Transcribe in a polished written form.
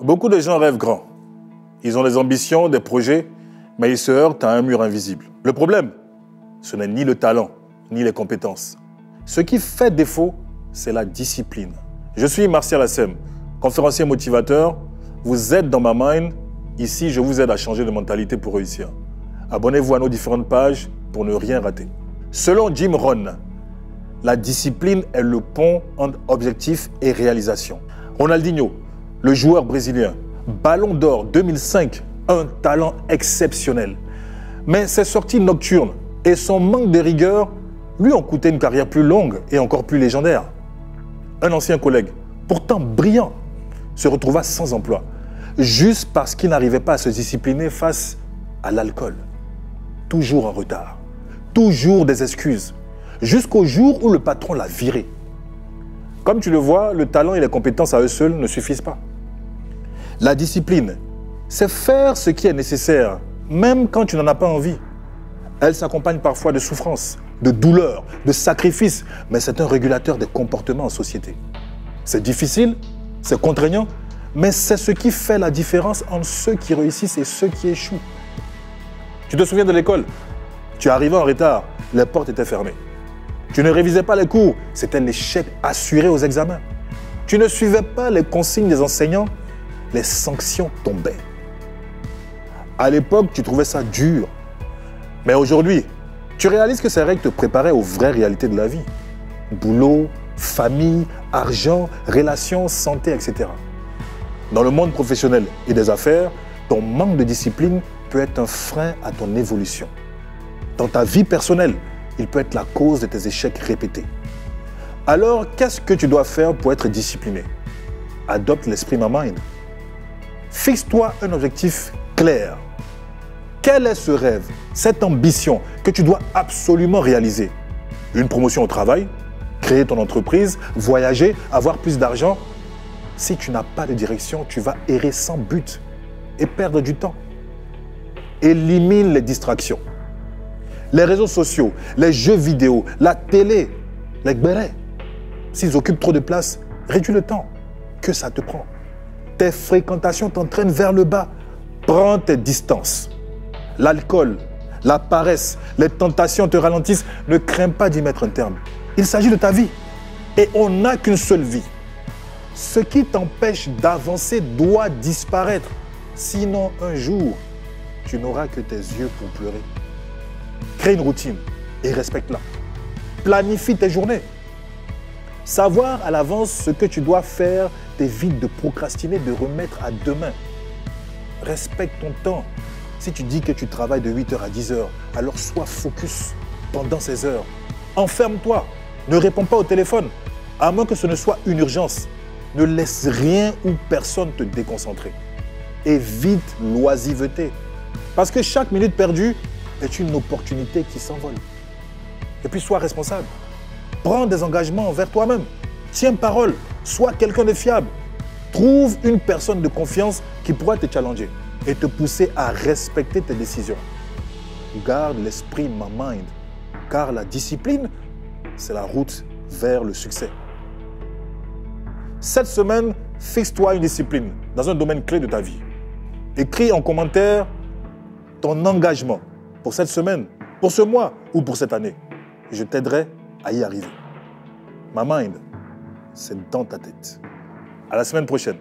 Beaucoup de gens rêvent grand. Ils ont des ambitions, des projets, mais ils se heurtent à un mur invisible. Le problème, ce n'est ni le talent, ni les compétences. Ce qui fait défaut, c'est la discipline. Je suis Martial Assem, conférencier motivateur. Vous êtes dans ma mind. Ici, je vous aide à changer de mentalité pour réussir. Abonnez-vous à nos différentes pages pour ne rien rater. Selon Jim Rohn, la discipline est le pont entre objectif et réalisation. Ronaldinho, le joueur brésilien, Ballon d'Or 2005, un talent exceptionnel. Mais ses sorties nocturnes et son manque de rigueur lui ont coûté une carrière plus longue et encore plus légendaire. Un ancien collègue, pourtant brillant, se retrouva sans emploi, juste parce qu'il n'arrivait pas à se discipliner face à l'alcool. Toujours en retard, toujours des excuses, jusqu'au jour où le patron l'a viré. Comme tu le vois, le talent et les compétences à eux seuls ne suffisent pas. La discipline, c'est faire ce qui est nécessaire, même quand tu n'en as pas envie. Elle s'accompagne parfois de souffrance, de douleur, de sacrifice, mais c'est un régulateur des comportements en société. C'est difficile, c'est contraignant, mais c'est ce qui fait la différence entre ceux qui réussissent et ceux qui échouent. Tu te souviens de l'école? Tu arrivais en retard, les portes étaient fermées. Tu ne révisais pas les cours, c'était l'échec assuré aux examens. Tu ne suivais pas les consignes des enseignants, les sanctions tombaient. À l'époque, tu trouvais ça dur. Mais aujourd'hui, tu réalises que ces règles te préparaient aux vraies réalités de la vie. Boulot, famille, argent, relations, santé, etc. Dans le monde professionnel et des affaires, ton manque de discipline peut être un frein à ton évolution. Dans ta vie personnelle, il peut être la cause de tes échecs répétés. Alors, qu'est-ce que tu dois faire pour être discipliné? Adopte l'esprit Mind. Fixe-toi un objectif clair. Quel est ce rêve, cette ambition que tu dois absolument réaliser? Une promotion au travail? Créer ton entreprise? Voyager? Avoir plus d'argent? Si tu n'as pas de direction, tu vas errer sans but et perdre du temps. Élimine les distractions. Les réseaux sociaux, les jeux vidéo, la télé, les gbérés. S'ils occupent trop de place, réduis le temps que ça te prend. Tes fréquentations t'entraînent vers le bas. Prends tes distances. L'alcool, la paresse, les tentations te ralentissent. Ne crains pas d'y mettre un terme. Il s'agit de ta vie. Et on n'a qu'une seule vie. Ce qui t'empêche d'avancer doit disparaître. Sinon, un jour, tu n'auras que tes yeux pour pleurer. Crée une routine et respecte-la. Planifie tes journées. Savoir à l'avance ce que tu dois faire t'évite de procrastiner, de remettre à demain. Respecte ton temps. Si tu dis que tu travailles de 8h à 10h, alors sois focus pendant ces heures. Enferme-toi. Ne réponds pas au téléphone, à moins que ce ne soit une urgence. Ne laisse rien ou personne te déconcentrer. Évite l'oisiveté. Parce que chaque minute perdue est une opportunité qui s'envole. Et puis sois responsable. Prends des engagements envers toi-même. Tiens parole. Sois quelqu'un de fiable. Trouve une personne de confiance qui pourra te challenger et te pousser à respecter tes décisions. Garde l'esprit Mind, car la discipline, c'est la route vers le succès. Cette semaine, fixe-toi une discipline dans un domaine clé de ta vie. Écris en commentaire ton engagement pour cette semaine, pour ce mois ou pour cette année. Je t'aiderai à y arriver. Ma mind, c'est dans ta tête. À la semaine prochaine.